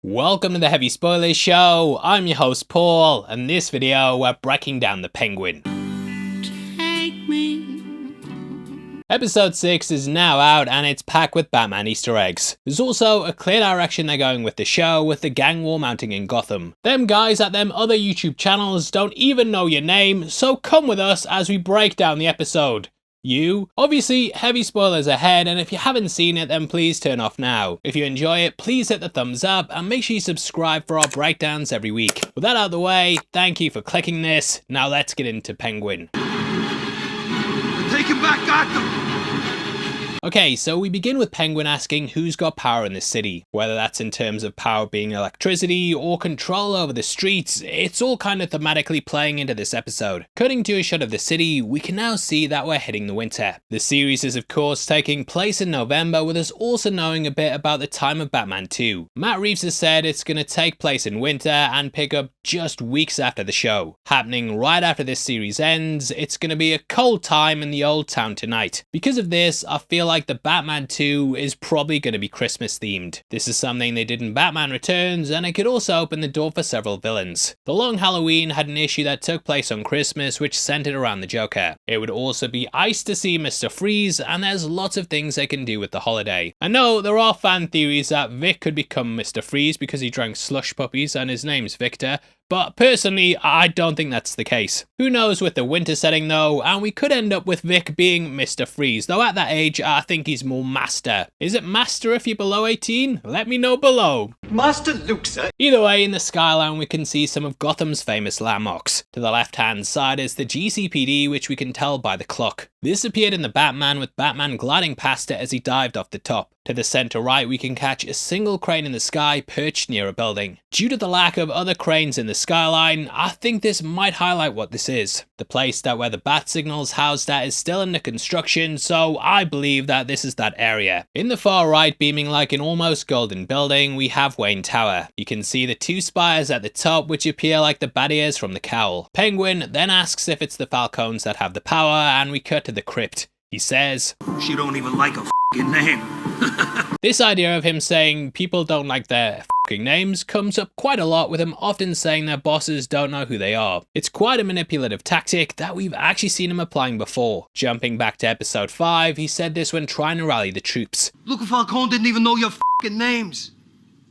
Welcome to the Heavy Spoilers Show. I'm your host Paul, and in this video we're breaking down the Penguin. Take me. Episode 6 is now out and it's packed with Batman Easter eggs. There's also a clear direction they're going with the show, with the gang war mounting in Gotham. Them guys at them other YouTube channels don't even know your name, so come with us as we break down the episode. Obviously, heavy spoilers ahead, and if you haven't seen it then please turn off now. If you enjoy it, please hit the thumbs up and make sure you subscribe for our breakdowns every week. With that out of the way, thank you for clicking this. Now let's get into Penguin. Taking back Gotham. Okay, so we begin with Penguin asking who's got power in the city. Whether that's in terms of power being electricity or control over the streets, it's all kind of thematically playing into this episode. Cutting to a shot of the city, we can now see that we're hitting the winter. The series is of course taking place in November, with us also knowing a bit about the time of Batman 2. Matt Reeves has said it's going to take place in winter and pick up just weeks after the show. Happening right after this series ends, it's going to be a cold time in the old town tonight. Because of this, I feel like the Batman 2 is probably going to be Christmas themed. This is something they did in Batman Returns, and it could also open the door for several villains. The Long Halloween had an issue that took place on Christmas which centered around the Joker. It would also be nice to see Mr. Freeze, and there's lots of things they can do with the holiday. I know there are fan theories that Vic could become Mr. Freeze because he drank slush puppies and his name's Victor, but personally, I don't think that's the case. Who knows with the winter setting though, and we could end up with Vic being Mr. Freeze, though at that age I think he's more Master. Is it Master if you're below 18? Let me know below. Master Luke, sir. Either way, in the skyline we can see some of Gotham's famous landmarks. To the left hand side is the GCPD, which we can tell by the clock. This appeared in the Batman, with Batman gliding past it as he dived off the top. To the center right we can catch a single crane in the sky perched near a building. Due to the lack of other cranes in the skyline, I think this might highlight what this is. The place that where the bat signal's housed at is still under construction, so I believe that this is that area. In the far right, beaming like an almost golden building, we have Wayne Tower. You can see the two spires at the top which appear like the bat ears from the cowl. Penguin then asks if it's the Falcones that have the power, and we cut to the crypt. He says, "She don't even like a f***ing name." This idea of him saying people don't like their f***ing names comes up quite a lot, with him often saying their bosses don't know who they are. It's quite a manipulative tactic that we've actually seen him applying before. Jumping back to episode 5, he said this when trying to rally the troops. Luke Falcone didn't even know your f***ing names.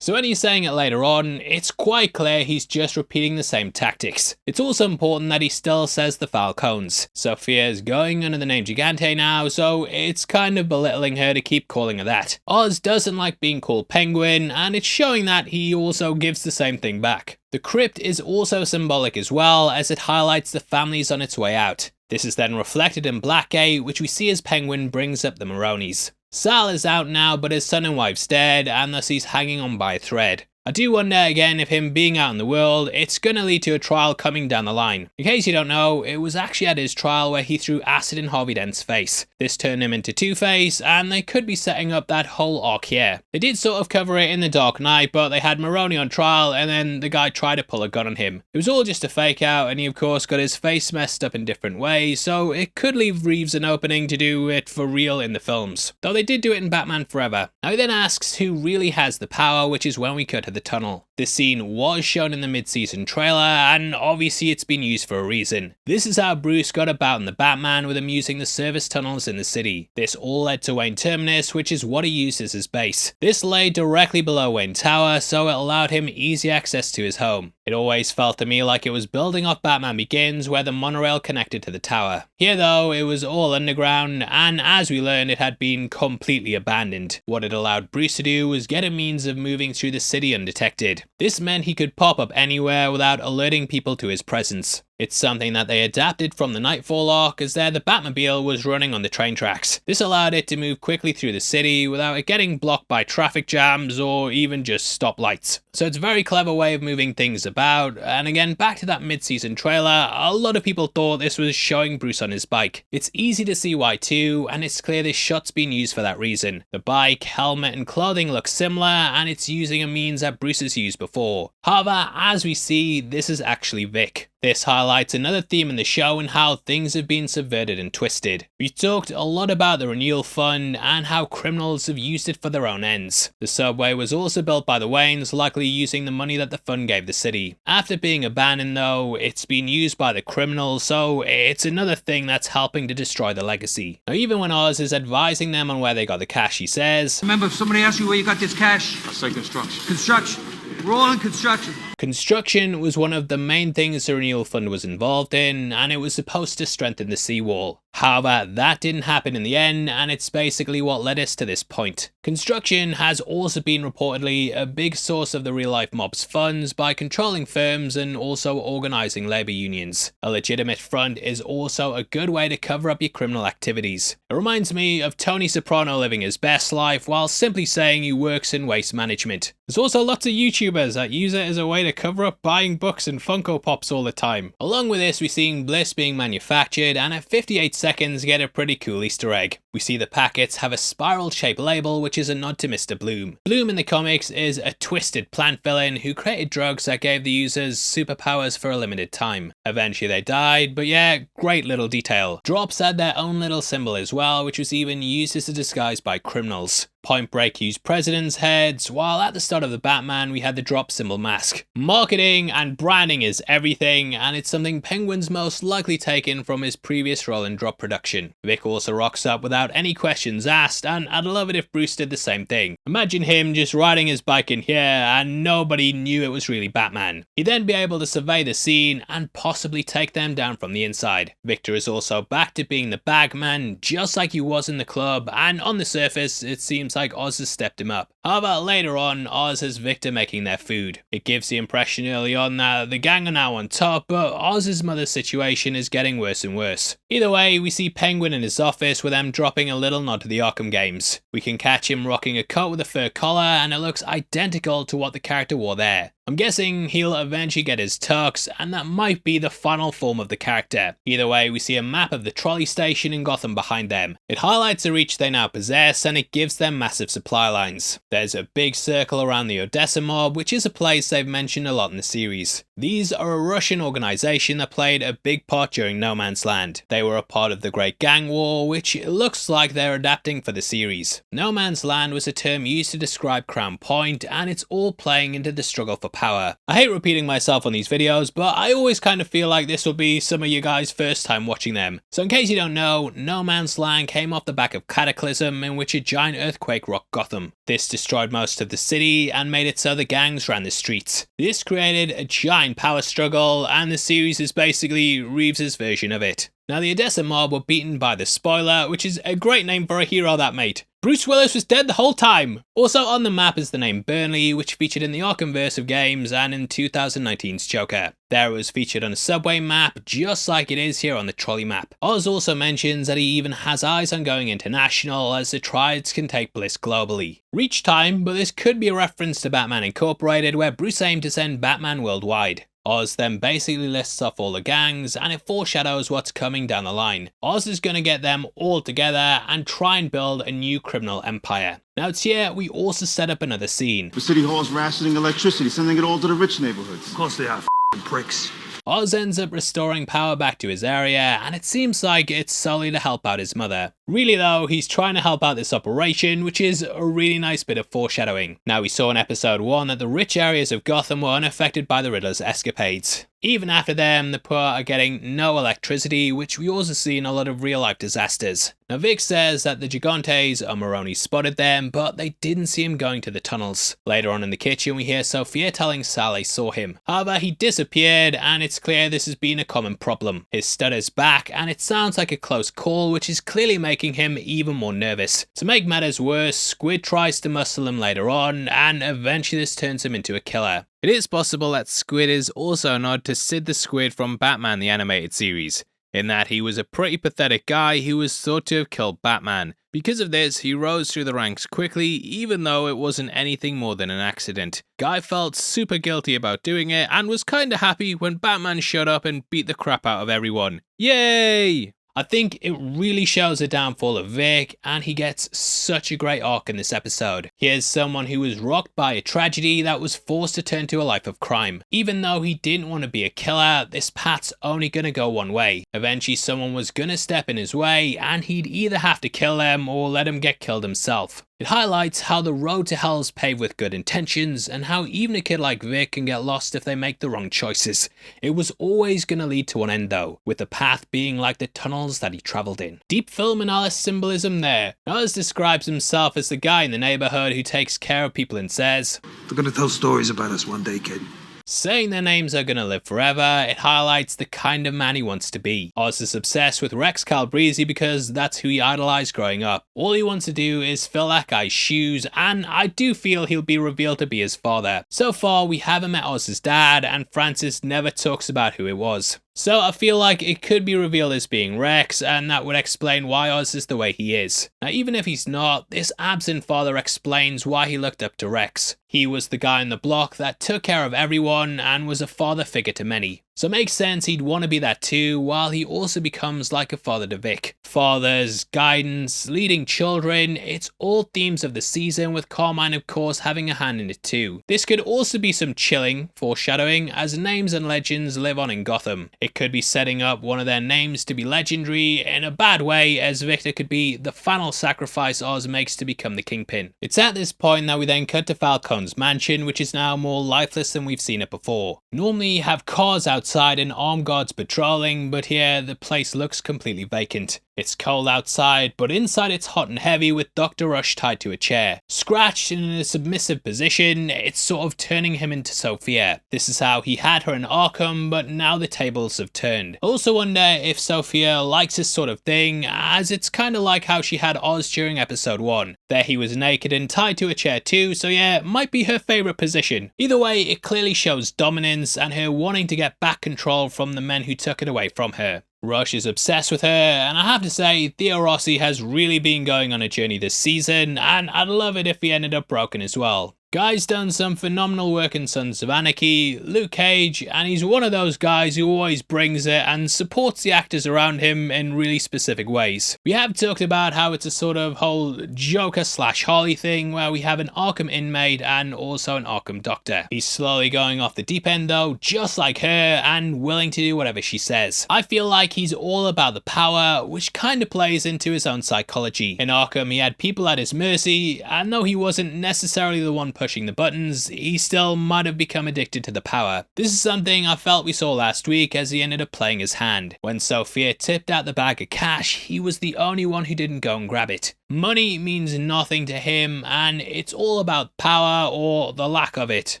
So when he's saying it later on, it's quite clear he's just repeating the same tactics. It's also important that he still says the Falcones. Sofia is going under the name Gigante now, so it's kind of belittling her to keep calling her that. Oz doesn't like being called Penguin, and it's showing that he also gives the same thing back. The crypt is also symbolic as well, as it highlights the family's on its way out. This is then reflected in Blackgate, which we see as Penguin brings up the Maronis. Sal is out now, but his son and wife's dead, and thus he's hanging on by a thread. I do wonder again if him being out in the world, it's gonna lead to a trial coming down the line. In case you don't know, it was actually at his trial where he threw acid in Harvey Dent's face. This turned him into Two-Face, and they could be setting up that whole arc here. They did sort of cover it in The Dark Knight, but they had Maroni on trial, and then the guy tried to pull a gun on him. It was all just a fake out, and he of course got his face messed up in different ways, so it could leave Reeves an opening to do it for real in the films. Though they did do it in Batman Forever. Now he then asks who really has the power, which is when we cut to the tunnel. This scene was shown in the mid-season trailer, and obviously it's been used for a reason. This is how Bruce got about in the Batman, with him using the service tunnels in the city. This all led to Wayne Terminus, which is what he used as his base. This lay directly below Wayne Tower, so it allowed him easy access to his home. It always felt to me like it was building off Batman Begins, where the monorail connected to the tower. Here though, it was all underground, and as we learned, it had been completely abandoned. What it allowed Bruce to do was get a means of moving through the city undetected. This meant he could pop up anywhere without alerting people to his presence. It's something that they adapted from the Nightfall arc, as there the Batmobile was running on the train tracks. This allowed it to move quickly through the city without it getting blocked by traffic jams or even just stoplights. So it's a very clever way of moving things about, and again back to that mid-season trailer, a lot of people thought this was showing Bruce on his bike. It's easy to see why too, and it's clear this shot's been used for that reason. The bike, helmet and clothing look similar, and it's using a means that Bruce has used before. However, as we see, this is actually Vic. This highlights another theme in the show and how things have been subverted and twisted. We talked a lot about the renewal fund and how criminals have used it for their own ends. The subway was also built by the Waynes, likely using the money that the fund gave the city. After being abandoned though, it's been used by the criminals, so it's another thing that's helping to destroy the legacy. Now even when Oz is advising them on where they got the cash, he says, Remember, if somebody asks you where you got this cash, I say construction. construction. We're all in construction. Construction was one of the main things the renewal fund was involved in, and it was supposed to strengthen the seawall. However, that didn't happen in the end, and it's basically what led us to this point. Construction has also been reportedly a big source of the real-life mob's funds by controlling firms and also organising labour unions. A legitimate front is also a good way to cover up your criminal activities. It reminds me of Tony Soprano living his best life while simply saying he works in waste management. There's also lots of YouTubers that use it as a way to cover up buying books and Funko Pops all the time. Along with this, we're seeing Bliss being manufactured, and at 58 seconds get a pretty cool Easter egg. We see the packets have a spiral shaped label, which is a nod to Mr. Bloom. Bloom in the comics is a twisted plant villain who created drugs that gave the users superpowers for a limited time. Eventually they died, but yeah, great little detail. Drops had their own little symbol as well, which was even used as a disguise by criminals. Point Break used presidents' heads, while at the start of the Batman we had the drop symbol mask. Marketing and branding is everything, and it's something Penguin's most likely taken from his previous role in drop production. Vic also rocks up without any questions asked, and I'd love it if Bruce did the same thing. Imagine him just riding his bike in here and nobody knew it was really Batman. He'd then be able to survey the scene and possibly take them down from the inside. Victor is also back to being the bagman, just like he was in the club, and on the surface it seems like Oz has stepped him up. However, later on, Oz has Victor making their food. It gives the impression early on that the gang are now on top, but Oz's mother's situation is getting worse and worse. Either way, we see Penguin in his office with them dropping a little nod to the Arkham games. We can catch him rocking a coat with a fur collar, and it looks identical to what the character wore there. I'm guessing he'll eventually get his tux, and that might be the final form of the character. Either way, we see a map of the trolley station in Gotham behind them. It highlights the reach they now possess, and it gives them massive supply lines. There's a big circle around the Odessa mob, which is a place they've mentioned a lot in the series. These are a Russian organisation that played a big part during No Man's Land. They were a part of the Great Gang War, which it looks like they're adapting for the series. No Man's Land was a term used to describe Crown Point, and it's all playing into the struggle for power. I hate repeating myself on these videos, but I always kind of feel like this will be some of you guys' first time watching them. So in case you don't know, No Man's Land came off the back of Cataclysm, in which a giant earthquake rocked Gotham. This destroyed most of the city and made it so the gangs ran the streets. This created a giant power struggle, and the series is basically Reeves' version of it. Now the Odessa mob were beaten by the Spoiler, which is a great name for a hero, that mate. Bruce Willis was dead the whole time! Also on the map is the name Burnley, which featured in the Arkhamverse of games and in 2019's Joker. There it was featured on a subway map, just like it is here on the trolley map. Oz also mentions that he even has eyes on going international, as the Triads can take Bliss globally. Reach time, but this could be a reference to Batman Incorporated, where Bruce aimed to send Batman worldwide. Oz then basically lists off all the gangs, and it foreshadows what's coming down the line. Oz is going to get them all together and try and build a new criminal empire. Now it's here we also set up another scene. The city hall's rationing electricity, sending it all to the rich neighborhoods. Of course they are, pricks. Oz ends up restoring power back to his area, and it seems like it's solely to help out his mother. Really though, he's trying to help out this operation, which is a really nice bit of foreshadowing. Now we saw in episode 1 that the rich areas of Gotham were unaffected by the Riddler's escapades. Even after them, the poor are getting no electricity, which we also see in a lot of real life disasters. Now Vic says that the Gigantes or Maroni spotted them, but they didn't see him going to the tunnels. Later on in the kitchen we hear Sofia telling Sal they saw him. However, he disappeared, and it's clear this has been a common problem. His stutter's back, and it sounds like a close call, which is clearly making him even more nervous. To make matters worse, Squid tries to muscle him later on, and eventually this turns him into a killer. It is possible that Squid is also a nod to Sid the Squid from Batman the Animated Series, in that he was a pretty pathetic guy who was thought to have killed Batman. Because of this, he rose through the ranks quickly, even though it wasn't anything more than an accident. Guy felt super guilty about doing it, and was kinda happy when Batman showed up and beat the crap out of everyone. Yay! I think it really shows the downfall of Vic, and he gets such a great arc in this episode. Here's someone who was rocked by a tragedy that was forced to turn to a life of crime. Even though he didn't want to be a killer, this path's only gonna go one way. Eventually someone was gonna step in his way, and he'd either have to kill them or let him get killed himself. It highlights how the road to hell is paved with good intentions, and how even a kid like Vic can get lost if they make the wrong choices. It was always going to lead to one end though, with the path being like the tunnels that he travelled in. Deep film and all symbolism there. Oz describes himself as the guy in the neighbourhood who takes care of people and says, They're gonna tell stories about us one day, kid. saying their names are gonna live forever. It highlights the kind of man he wants to be. Oz is obsessed with Rex Calabrese because that's who he idolized growing up. All he wants to do is fill that guy's shoes, and I do feel he'll be revealed to be his father. So far we haven't met Oz's dad, and Francis never talks about who it was. So I feel like it could be revealed as being Rex, and that would explain why Oz is the way he is. Now even if he's not, this absent father explains why he looked up to Rex. He was the guy on the block that took care of everyone and was a father figure to many. So it makes sense he'd want to be that too, while he also becomes like a father to Vic. Fathers, guidance, leading children, it's all themes of the season, with Carmine of course having a hand in it too. This could also be some chilling foreshadowing, as names and legends live on in Gotham. It could be setting up one of their names to be legendary in a bad way, as Victor could be the final sacrifice Oz makes to become the Kingpin. It's at this point that we then cut to Falcone's mansion, which is now more lifeless than we've seen it before. Normally you have cars outside and armed guards patrolling, but here the place looks completely vacant. It's cold outside, but inside it's hot and heavy, with Dr. Rush tied to a chair. Scratched and in a submissive position, it's sort of turning him into Sofia. This is how he had her in Arkham, but now the tables have turned. I also wonder if Sofia likes this sort of thing, as it's kind of like how she had Oz during episode 1. There he was naked and tied to a chair too, so yeah, might be her favourite position. Either way, it clearly shows dominance and her wanting to get back control from the men who took it away from her. Rush is obsessed with her, and I have to say, Theo Rossi has really been going on a journey this season, and I'd love it if he ended up broken as well. Guy's done some phenomenal work in Sons of Anarchy, Luke Cage, and he's one of those guys who always brings it and supports the actors around him in really specific ways. We have talked about how it's a sort of whole Joker/Harley thing, where we have an Arkham inmate and also an Arkham doctor. He's slowly going off the deep end though, just like her, and willing to do whatever she says. I feel like he's all about the power, which kind of plays into his own psychology. In Arkham he had people at his mercy, and though he wasn't necessarily the one pushing the buttons, he still might have become addicted to the power. This is something I felt we saw last week, as he ended up playing his hand. When Sofia tipped out the bag of cash, he was the only one who didn't go and grab it. Money means nothing to him, and it's all about power, or the lack of it,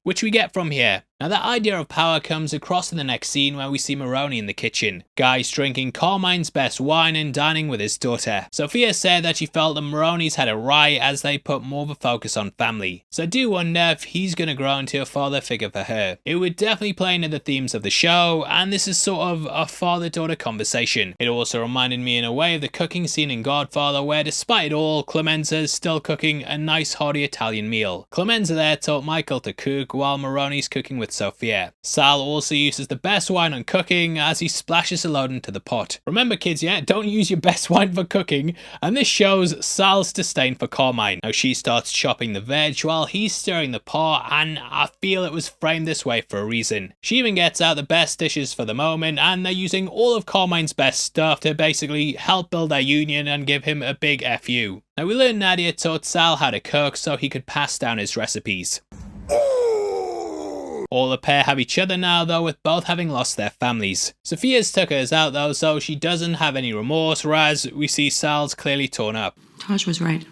which we get from here. Now that idea of power comes across in the next scene, where we see Maroni in the kitchen. Guy's drinking Carmine's best wine and dining with his daughter. Sofia said that she felt the Maronis had it right, as they put more of a focus on family. So I do wonder if he's going to grow into a father figure for her. It would definitely play into the themes of the show, and this is sort of a father-daughter conversation. It also reminded me in a way of the cooking scene in Godfather, where despite it all, Clemenza is still cooking a nice hearty Italian meal. Clemenza there taught Michael to cook, while Maroni's cooking with Sofia. Sal also uses the best wine on cooking, as he splashes a load into the pot. Remember kids, yeah, don't use your best wine for cooking, and this shows Sal's disdain for Carmine. Now she starts chopping the veg while he's stirring the pot, and I feel it was framed this way for a reason. She even gets out the best dishes for the moment, and they're using all of Carmine's best stuff to basically help build their union and give him a big FU. Now we learn Nadia taught Sal how to cook so he could pass down his recipes. All the pair have each other now though, with both having lost their families. Sofia's took hers out though, so she doesn't have any remorse, whereas we see Sal's clearly torn up. Taj was right.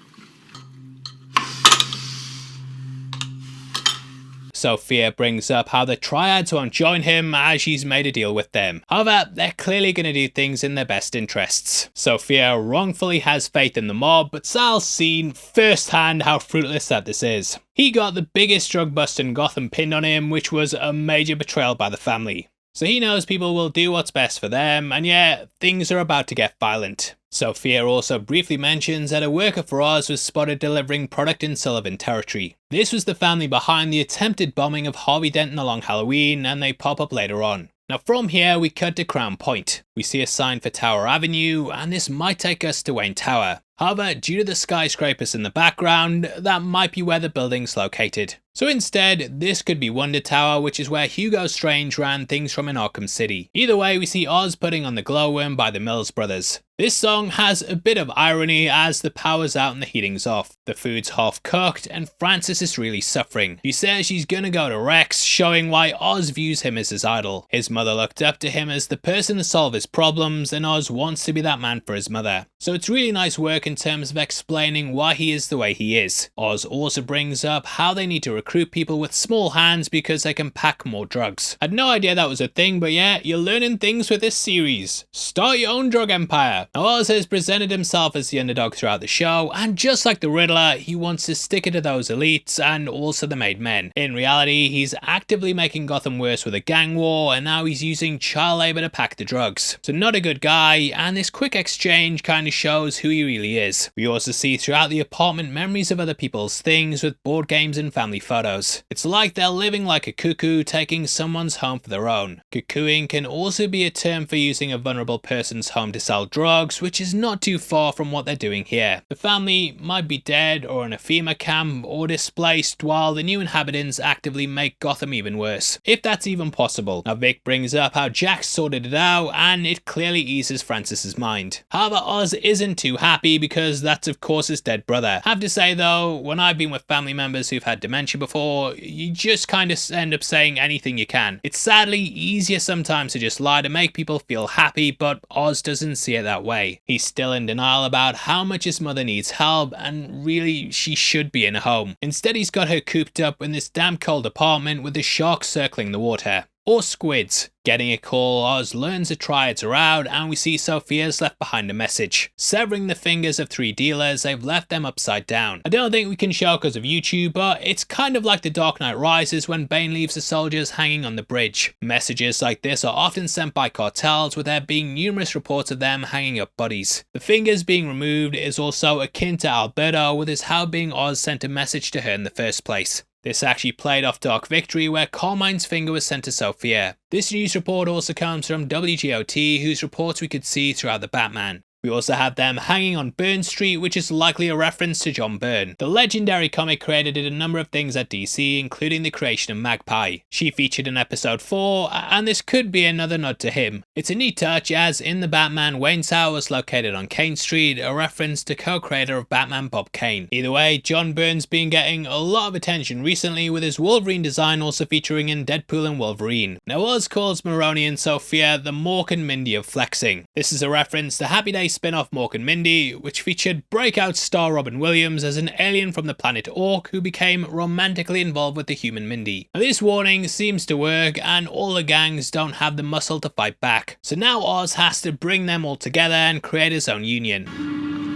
Sofia brings up how the Triads won't join him, as she's made a deal with them. However, they're clearly going to do things in their best interests. Sofia wrongfully has faith in the mob, but Sal's seen firsthand how fruitless that this is. He got the biggest drug bust in Gotham pinned on him, which was a major betrayal by the family. So he knows people will do what's best for them, and yeah, things are about to get violent. Sofia also briefly mentions that a worker for Oz was spotted delivering product in Sullivan territory. This was the family behind the attempted bombing of Harvey Dent along Halloween, and they pop up later on. Now from here we cut to Crown Point. We see a sign for Tower Avenue, and this might take us to Wayne Tower. However, due to the skyscrapers in the background, that might be where the building's located. So instead, this could be Wonder Tower, which is where Hugo Strange ran things from in Arkham City. Either way, we see Oz putting on the glowworm by the Mills brothers. This song has a bit of irony as the power's out and the heating's off. The food's half cooked and Frances is really suffering. She says she's gonna go to Rex, showing why Oz views him as his idol. His mother looked up to him as the person to solve his problems, and Oz wants to be that man for his mother. So it's really nice work in terms of explaining why he is the way he is. Oz also brings up how they need to recruit people with small hands because they can pack more drugs. I had no idea that was a thing, but yeah, you're learning things with this series. Start your own drug empire. Now Oz has presented himself as the underdog throughout the show, and just like the Riddler, he wants to stick it to those elites and also the made men. In reality, he's actively making Gotham worse with a gang war, and now he's using child labor to pack the drugs. So not a good guy, and this quick exchange kind of shows who he really is. We also see throughout the apartment memories of other people's things with board games and family photos. It's like they're living like a cuckoo, taking someone's home for their own. Cuckooing can also be a term for using a vulnerable person's home to sell drugs, which is not too far from what they're doing here. The family might be dead or in a FEMA camp or displaced, while the new inhabitants actively make Gotham even worse, if that's even possible. Now Vic brings up how Jack sorted it out, and it clearly eases Frances's mind. However, Oz isn't too happy because that's of course his dead brother. I have to say though, when I've been with family members who've had dementia before, you just kind of end up saying anything you can. It's sadly easier sometimes to just lie to make people feel happy, but Oz doesn't see it that way. He's still in denial about how much his mother needs help, and really she should be in a home. Instead he's got her cooped up in this damn cold apartment with the sharks circling the water. Or squids. Getting a call, Oz learns the triads are out, and we see Sofia's left behind a message. Severing the fingers of 3 dealers, they've left them upside down. I don't think we can show because of YouTube, but it's kind of like the Dark Knight Rises when Bane leaves the soldiers hanging on the bridge. Messages like this are often sent by cartels, with there being numerous reports of them hanging up bodies. The fingers being removed is also akin to Alberto, with his how being Oz sent a message to her in the first place. This actually played off Dark Victory, where Carmine's finger was sent to Sofia. This news report also comes from WGOT, whose reports we could see throughout the Batman. We also have them hanging on Byrne Street, which is likely a reference to John Byrne. The legendary comic creator did a number of things at DC, including the creation of Magpie. She featured in episode 4, and this could be another nod to him. It's a neat touch, as in the Batman, Wayne Tower was located on Kane Street, a reference to co-creator of Batman Bob Kane. Either way, John Byrne's been getting a lot of attention recently, with his Wolverine design also featuring in Deadpool and Wolverine. Now Oz calls Maroni and Sofia the Mork and Mindy of flexing. This is a reference to Happy Days spin-off Mork and Mindy, which featured breakout star Robin Williams as an alien from the planet Orc who became romantically involved with the human Mindy. Now this warning seems to work, and all the gangs don't have the muscle to fight back. So now Oz has to bring them all together and create his own union.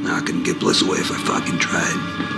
I couldn't get Bliss away if I fucking tried.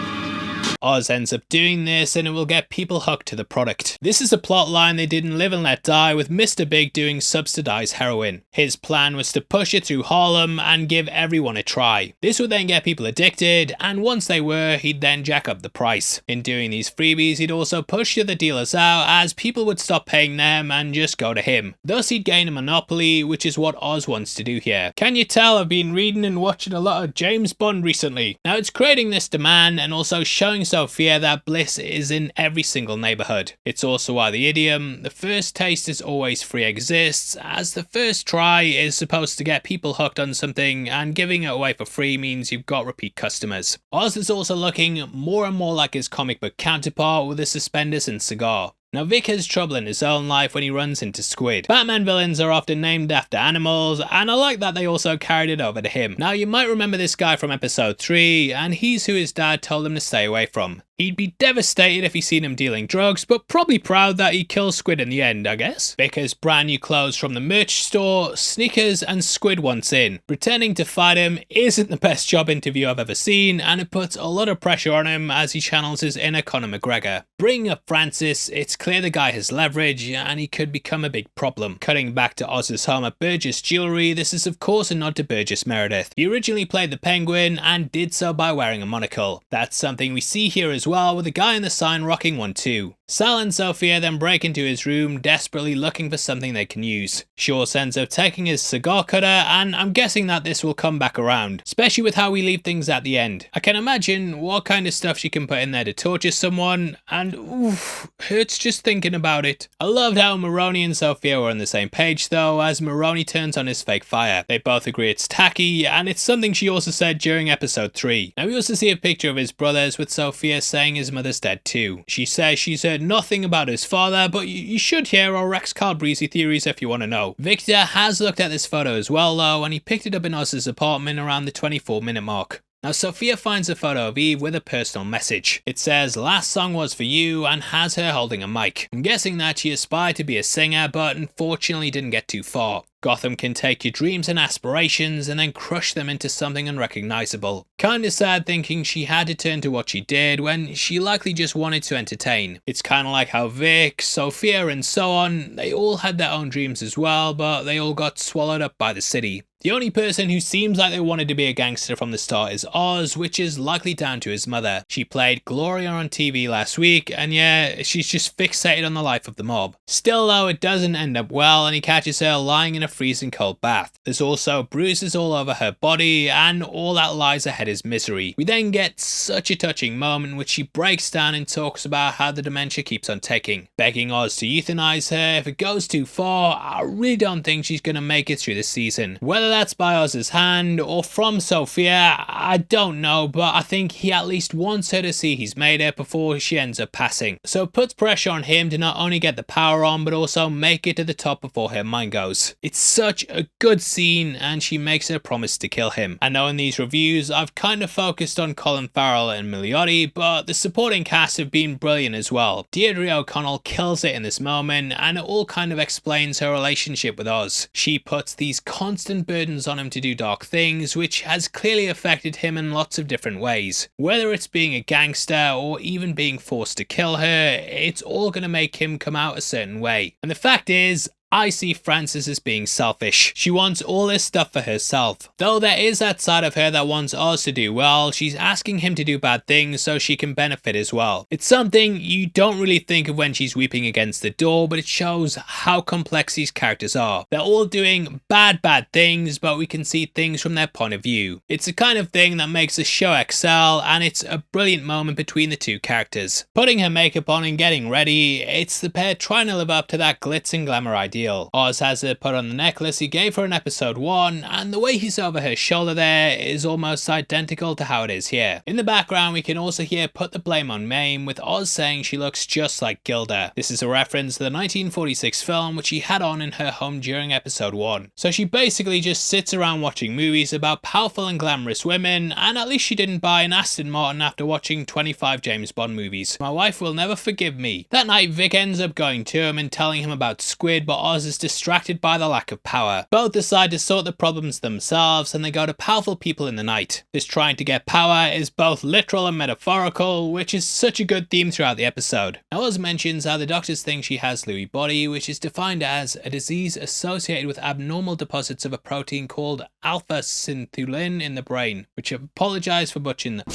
Oz ends up doing this, and it will get people hooked to the product. This is a plot line they did in Live and Let Die, with Mr. Big doing subsidized heroin. His plan was to push it through Harlem and give everyone a try. This would then get people addicted, and once they were, he'd then jack up the price. In doing these freebies, he'd also push the other dealers out, as people would stop paying them and just go to him. Thus he'd gain a monopoly, which is what Oz wants to do here. Can you tell I've been reading and watching a lot of James Bond recently? Now it's creating this demand and also showing Sofia that Bliss is in every single neighborhood. It's also why the idiom, the first taste is always free, exists, as the first try is supposed to get people hooked on something, and giving it away for free means you've got repeat customers. Oz is also looking more and more like his comic book counterpart, with the suspenders and cigar. Now Vic has trouble in his own life when he runs into Squid. Batman villains are often named after animals, and I like that they also carried it over to him. Now you might remember this guy from episode 3, and he's who his dad told him to stay away from. He'd be devastated if he seen him dealing drugs, but probably proud that he killed Squid in the end, I guess. Vic has brand new clothes from the merch store, sneakers, and Squid wants in. Pretending to fight him isn't the best job interview I've ever seen, and it puts a lot of pressure on him as he channels his inner Conor McGregor. Bringing up Francis, it's clear the guy has leverage, and he could become a big problem. Cutting back to Oz's home at Burgess Jewelry, this is of course a nod to Burgess Meredith. He originally played the Penguin, and did so by wearing a monocle. That's something we see here as well, with the guy in the sign rocking one too. Sal and Sofia then break into his room, desperately looking for something they can use. Shorts ends up taking his cigar cutter, and I'm guessing that this will come back around, especially with how we leave things at the end. I can imagine what kind of stuff she can put in there to torture someone, and oof, hurts just thinking about it. I loved how Maroni and Sofia were on the same page though, as Maroni turns on his fake fire. They both agree it's tacky, and it's something she also said during episode 3. Now we also see a picture of his brothers, with Sofia saying his mother's dead too. She says she's heard nothing about his father, but you should hear our Rex Calabrese theories if you want to know. Victor has looked at this photo as well though, and he picked it up in Oz's apartment around the 24-minute mark. Now Sofia finds a photo of Eve with a personal message. It says last song was for you, and has her holding a mic. I'm guessing that she aspired to be a singer, but unfortunately didn't get too far. Gotham can take your dreams and aspirations and then crush them into something unrecognizable. Kinda sad thinking she had to turn to what she did when she likely just wanted to entertain. It's kinda like how Vic, Sofia and so on, they all had their own dreams as well, but they all got swallowed up by the city. The only person who seems like they wanted to be a gangster from the start is Oz, which is likely down to his mother. She played Gloria on TV last week, and yeah, she's just fixated on the life of the mob. Still though, it doesn't end up well, and he catches her lying in a freezing cold bath. There's also bruises all over her body, and all that lies ahead is misery. We then get such a touching moment in which she breaks down and talks about how the dementia keeps on taking, begging Oz to euthanize her. If it goes too far, I really don't think she's gonna make it through this season. Whether that's by Oz's hand or from Sofia, I don't know, but I think he at least wants her to see he's made it before she ends up passing. So it puts pressure on him to not only get the power on, but also make it to the top before her mind goes. It's such a good scene, and she makes her promise to kill him. I know in these reviews I've kind of focused on Colin Farrell and Milioti, but the supporting cast have been brilliant as well. Deirdre O'Connell kills it in this moment, and it all kind of explains her relationship with Oz. She puts these constant burdens on him to do dark things, which has clearly affected him in lots of different ways. Whether it's being a gangster or even being forced to kill her, it's all going to make him come out a certain way. And the fact is, I see Frances as being selfish. She wants all this stuff for herself. Though there is that side of her that wants Oz to do well, she's asking him to do bad things so she can benefit as well. It's something you don't really think of when she's weeping against the door, but it shows how complex these characters are. They're all doing bad things, but we can see things from their point of view. It's the kind of thing that makes the show excel, and it's a brilliant moment between the two characters. Putting her makeup on and getting ready, it's the pair trying to live up to that glitz and glamour ideal. Oz has her put on the necklace he gave her in episode 1, and the way he's over her shoulder there is almost identical to how it is here. In the background we can also hear Put the Blame on Mame, with Oz saying she looks just like Gilda. This is a reference to the 1946 film which she had on in her home during episode 1. So she basically just sits around watching movies about powerful and glamorous women, and at least she didn't buy an Aston Martin after watching 25 James Bond movies. My wife will never forgive me. That night Vic ends up going to him and telling him about Squid, but Oz is distracted by the lack of power. Both decide to sort the problems themselves, and they go to powerful people in the night. This trying to get power is both literal and metaphorical, which is such a good theme throughout the episode. Now Oz mentions how the doctors think she has Lewy body, which is defined as a disease associated with abnormal deposits of a protein called alpha-synuclein in the brain, which I apologise for butchering that.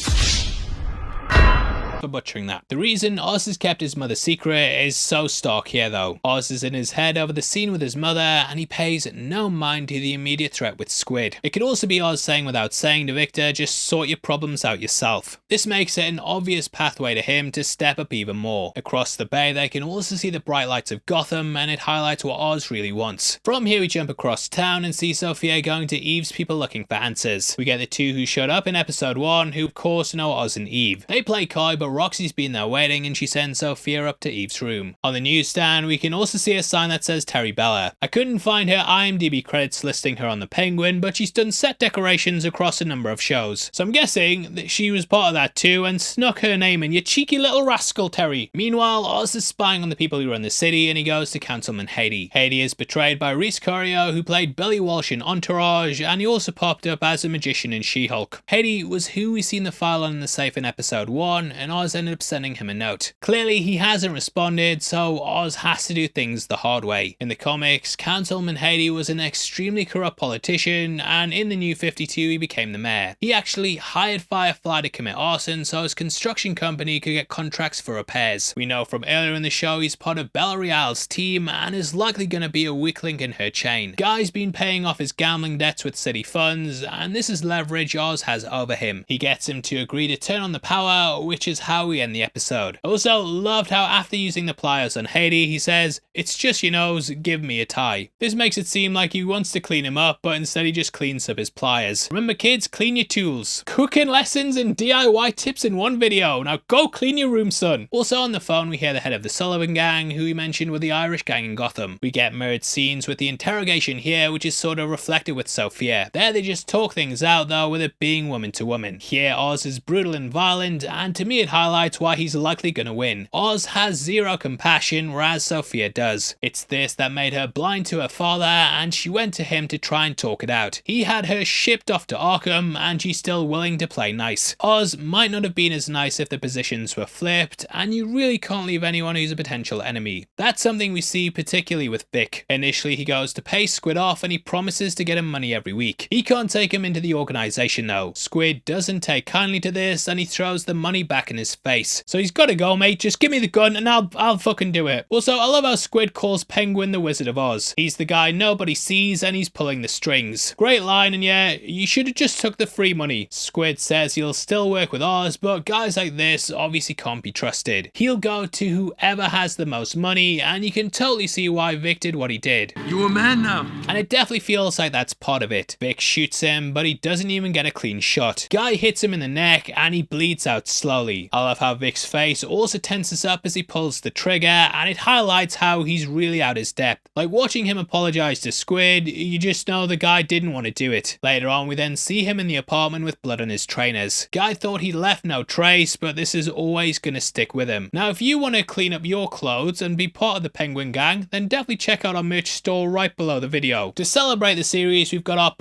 The reason Oz has kept his mother's secret is so stark here though. Oz is in his head over the scene with his mother, and he pays no mind to the immediate threat with Squid. It could also be Oz saying without saying to Victor, just sort your problems out yourself. This makes it an obvious pathway to him to step up even more. Across the bay they can also see the bright lights of Gotham, and it highlights what Oz really wants. From here we jump across town and see Sofia going to Eve's people looking for answers. We get the two who showed up in episode 1, who of course know Oz and Eve. They play coy, but Roxy's been there waiting, and she sends Sofia up to Eve's room. On the newsstand we can also see a sign that says Terry Bella. I couldn't find her IMDb credits listing her on the Penguin, but she's done set decorations across a number of shows, so I'm guessing that she was part of that too and snuck her name in. You cheeky little rascal, Terry. Meanwhile, Oz is spying on the people who run the city, and he goes to Councilman Haiti. Haiti is portrayed by Reese Corio, who played Billy Walsh in Entourage, and he also popped up as a magician in She-Hulk. Haiti was who we seen the file on in the safe in episode 1, and Oz ended up sending him a note. Clearly he hasn't responded, so Oz has to do things the hard way. In the comics, Councilman Haiti was an extremely corrupt politician, and in the New 52 he became the mayor. He actually hired Firefly to commit arson so his construction company could get contracts for repairs. We know from earlier in the show he's part of Bella Real's team and is likely going to be a weak link in her chain. Guy's been paying off his gambling debts with city funds, and this is leverage Oz has over him. He gets him to agree to turn on the power, which is how we end the episode. I also loved how after using the pliers on Haiti, he says, "It's just your nose, give me a tie." This makes it seem like he wants to clean him up, but instead he just cleans up his pliers. Remember kids, clean your tools. Cooking lessons and DIY tips in one video. Now go clean your room, son. Also on the phone we hear the head of the Sullivan gang, who we mentioned were the Irish gang in Gotham. We get mirrored scenes with the interrogation here, which is sort of reflected with Sofia. There they just talk things out though, with it being woman to woman. Here Oz is brutal and violent, and to me it highlights why he's likely gonna win. Oz has zero compassion, whereas Sofia does. It's this that made her blind to her father, and she went to him to try and talk it out. He had her shipped off to Arkham, and she's still willing to play nice. Oz might not have been as nice if the positions were flipped, and you really can't leave anyone who's a potential enemy. That's something we see particularly with Vic. Initially he goes to pay Squid off and he promises to get him money every week. He can't take him into the organization though. Squid doesn't take kindly to this and he throws the money back in his face. So he's gotta go, mate, just give me the gun and I'll fucking do it. Also, I love how Squid calls Penguin the Wizard of Oz. He's the guy nobody sees and he's pulling the strings. Great line, and yeah, you should have just took the free money. Squid says he'll still work with Oz, but guys like this obviously can't be trusted. He'll go to whoever has the most money, and you can totally see why Vic did what he did. You a man now? And it definitely feels like that's part of it. Vic shoots him, but he doesn't even get a clean shot. Guy hits him in the neck and he bleeds out slowly. I love how Vic's face also tenses up as he pulls the trigger, and it highlights how he's really out his depth. Like watching him apologize to Squid, you just know the guy didn't want to do it. Later on we then see him in the apartment with blood on his trainers. Guy thought he left no trace, but this is always gonna stick with him. Now if you want to clean up your clothes and be part of the Penguin gang, then definitely check out our merch store right below the video. To celebrate the series, we've got our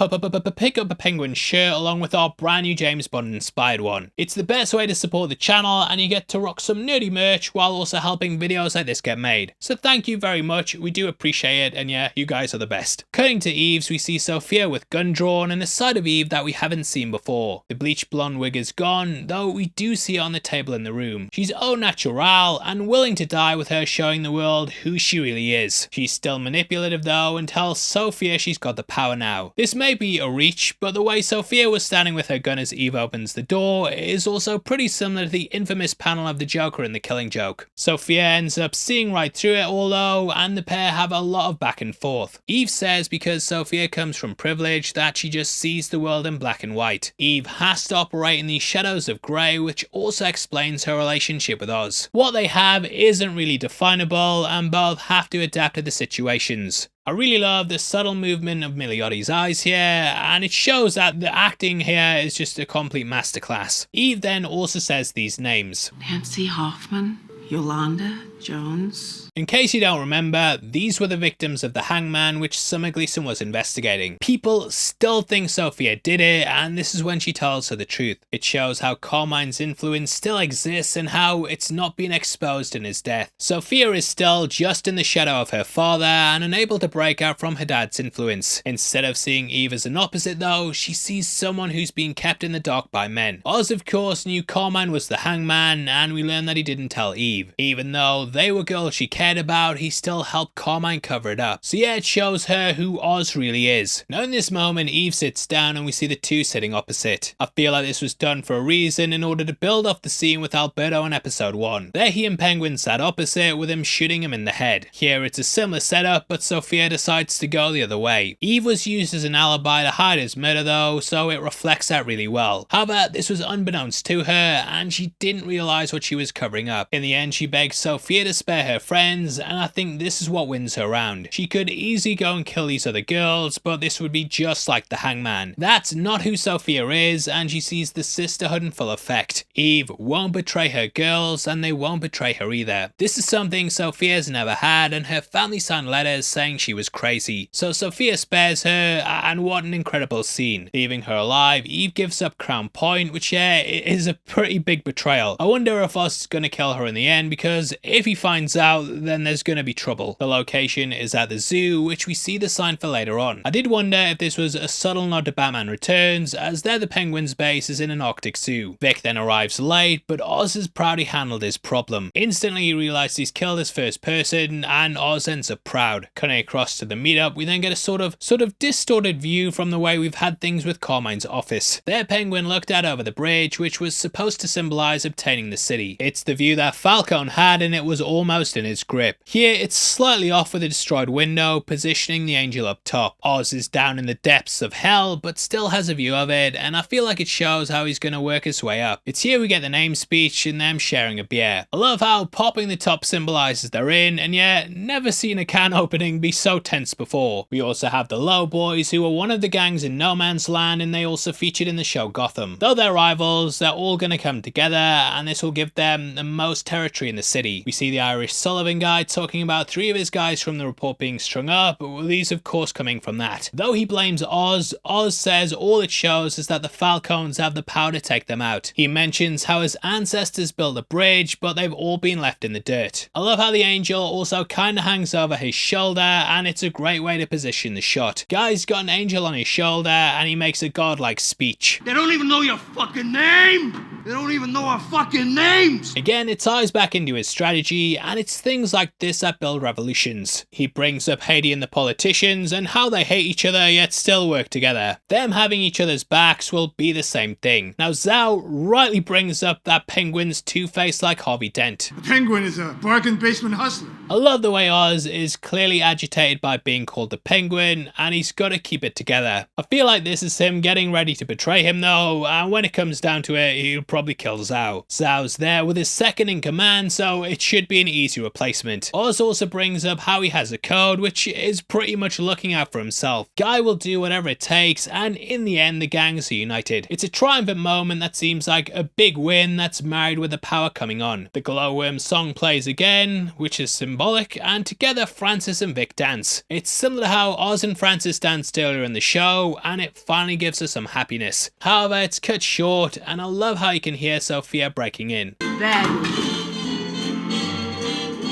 pick up a Penguin shirt along with our brand new James Bond inspired one. It's the best way to support the channel, and you get to rock some nerdy merch while also helping videos like this get made. So thank you very much, we do appreciate it, and yeah, you guys are the best. Cutting to Eve's, we see Sofia with gun drawn and a side of Eve that we haven't seen before. The bleached blonde wig is gone, though we do see it on the table in the room. She's au naturel and willing to die, with her showing the world who she really is. She's still manipulative though and tells Sofia she's got the power now. This may be a reach, but the way Sofia was standing with her gun as Eve opens the door is also pretty similar to the infamous panel of the Joker in The Killing Joke. Sofia ends up seeing right through it all though, and the pair have a lot of back and forth. Eve says because Sofia comes from privilege that she just sees the world in black and white. Eve has to operate in these shadows of grey, which also explains her relationship with Oz. What they have isn't really definable, and both have to adapt to the situations. I really love the subtle movement of Miliotti's eyes here, and it shows that the acting here is just a complete masterclass. Eve then also says these names: Nancy Hoffman, Yolanda Jones. In case you don't remember, these were the victims of the hangman which Summer Gleason was investigating. People still think Sofia did it, and this is when she tells her the truth. It shows how Carmine's influence still exists and how it's not been exposed in his death. Sofia is still just in the shadow of her father and unable to break out from her dad's influence. Instead of seeing Eve as an opposite though, she sees someone who's been kept in the dark by men. Oz of course knew Carmine was the hangman, and we learn that he didn't tell Eve. Even though they were girls she cared about, he still helped Carmine cover it up. So yeah, it shows her who Oz really is. Now in this moment, Eve sits down and we see the two sitting opposite. I feel like this was done for a reason, in order to build off the scene with Alberto in episode 1. There he and Penguin sat opposite, with him shooting him in the head. Here it's a similar setup, but Sofia decides to go the other way. Eve was used as an alibi to hide his murder though, so it reflects that really well. However, this was unbeknownst to her, and she didn't realise what she was covering up. In the end, she begs Sofia here to spare her friends, and I think this is what wins her round. She could easily go and kill these other girls, but this would be just like the Hangman. That's not who Sofia is, and she sees the sisterhood in full effect. Eve won't betray her girls, and they won't betray her either. This is something Sofia's never had, and her family signed letters saying she was crazy. So Sofia spares her, and what an incredible scene. Leaving her alive, Eve gives up Crown Point, which is a pretty big betrayal. I wonder if Oz is going to kill her in the end, because if he finds out, then there's going to be trouble. The location is at the zoo, which we see the sign for later on. I did wonder if this was a subtle nod to Batman Returns, as there the Penguin's base is in an Arctic zoo. Vic then arrives late, but Oz has proudly handled his problem. Instantly he realizes he's killed his first person, and Oz ends up proud. Cutting across to the meetup, we then get a sort of distorted view from the way we've had things with Carmine's office. Their Penguin looked out over the bridge, which was supposed to symbolize obtaining the city. It's the view that Falcone had, and it was almost in his grip. Here it's slightly off with a destroyed window, positioning the Angel up top. Oz is down in the depths of hell, but still has a view of it, and I feel like it shows how he's going to work his way up. It's here we get the name speech and them sharing a beer. I love how popping the top symbolizes they're in, and yet never seen a can opening be so tense before. We also have the Low Boys, who are one of the gangs in No Man's Land, and they also featured in the show Gotham. Though they're rivals, they're all going to come together, and this will give them the most territory in the city. We see the Irish Sullivan guy talking about 3 of his guys from the report being strung up, but these of course coming from that. Though he blames Oz, Oz says all it shows is that the Falcones have the power to take them out. He mentions how his ancestors built a bridge, but they've all been left in the dirt. I love how the Angel also kinda hangs over his shoulder, and it's a great way to position the shot. Guy's got an angel on his shoulder, and he makes a godlike speech. They don't even know your fucking name! They don't even know our fucking names! Again, it ties back into his strategy, and it's things like this that build revolutions. He brings up Haiti and the politicians, and how they hate each other yet still work together. Them having each other's backs will be the same thing. Now Zhao rightly brings up that Penguin's two-faced like Harvey Dent. The Penguin is a bargain basement hustler. I love the way Oz is clearly agitated by being called the Penguin, and he's got to keep it together. I feel like this is him getting ready to betray him though, and when it comes down to it, he'll probably kill Zhao. Zhao's there with his second in command, so it should be an easy replacement. Oz also brings up how he has a code, which is pretty much looking out for himself. Guy will do whatever it takes, and in the end the gangs are united. It's a triumphant moment that seems like a big win that's married with the power coming on. The Glowworm song plays again, which is symbolic, and together Francis and Vic dance. It's similar to how Oz and Francis danced earlier in the show, and it finally gives us some happiness. However, it's cut short, and I love how you can hear Sofia breaking in.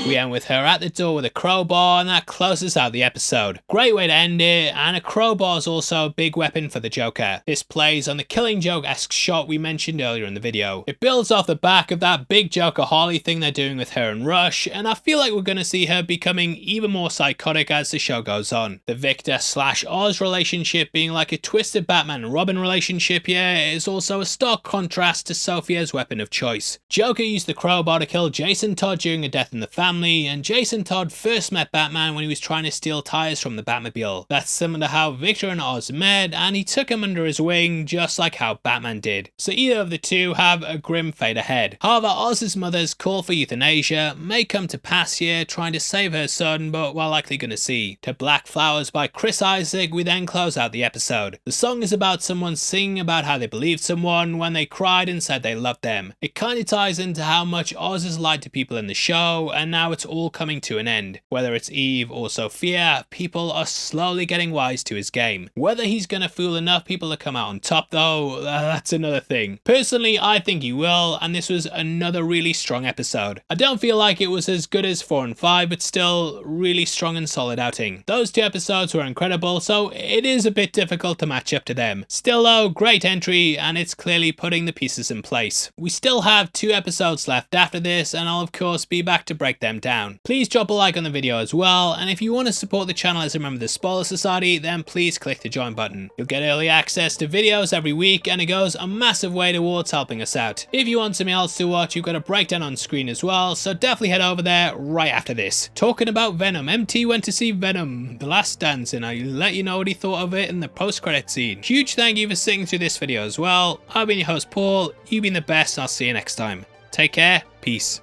We end with her at the door with a crowbar, and that closes out the episode. Great way to end it, and a crowbar is also a big weapon for the Joker. This plays on the Killing Joke-esque shot we mentioned earlier in the video. It builds off the back of that big Joker Harley thing they're doing with her and Rush, and I feel like we're going to see her becoming even more psychotic as the show goes on. The Victor/Oz relationship being like a twisted Batman and Robin relationship here is also a stark contrast to Sofia's weapon of choice. Joker used the crowbar to kill Jason Todd during a death in the family, and Jason Todd first met Batman when he was trying to steal tires from the Batmobile. That's similar to how Victor and Oz met, and he took him under his wing just like how Batman did. So either of the two have a grim fate ahead. However, Oz's mother's call for euthanasia may come to pass here, trying to save her son, but we're likely going to see. To Black Flowers by Chris Isaac, we then close out the episode. The song is about someone singing about how they believed someone when they cried and said they loved them. It kind of ties into how much Oz has lied to people in the show, and now it's all coming to an end. Whether it's Eve or Sofia, people are slowly getting wise to his game. Whether he's gonna fool enough people to come out on top though, that's another thing. Personally, I think he will, and this was another really strong episode. I don't feel like it was as good as 4 and 5, but still really strong and solid outing. Those 2 episodes were incredible, so it is a bit difficult to match up to them. Still though, great entry, and it's clearly putting the pieces in place. We still have 2 episodes left after this, and I'll of course be back to break them down. Please drop a like on the video as well, and if you want to support the channel as a member of the Spoiler Society, then please click the join button. You'll get early access to videos every week, and it goes a massive way towards helping us out. If you want something else to watch, you've got a breakdown on screen as well, so definitely head over there right after this. Talking about Venom, MT went to see Venom, The Last Dance, and I'll let you know what he thought of it in the post-credit scene. Huge thank you for sitting through this video as well. I've been your host Paul, you've been the best, and I'll see you next time. Take care, peace.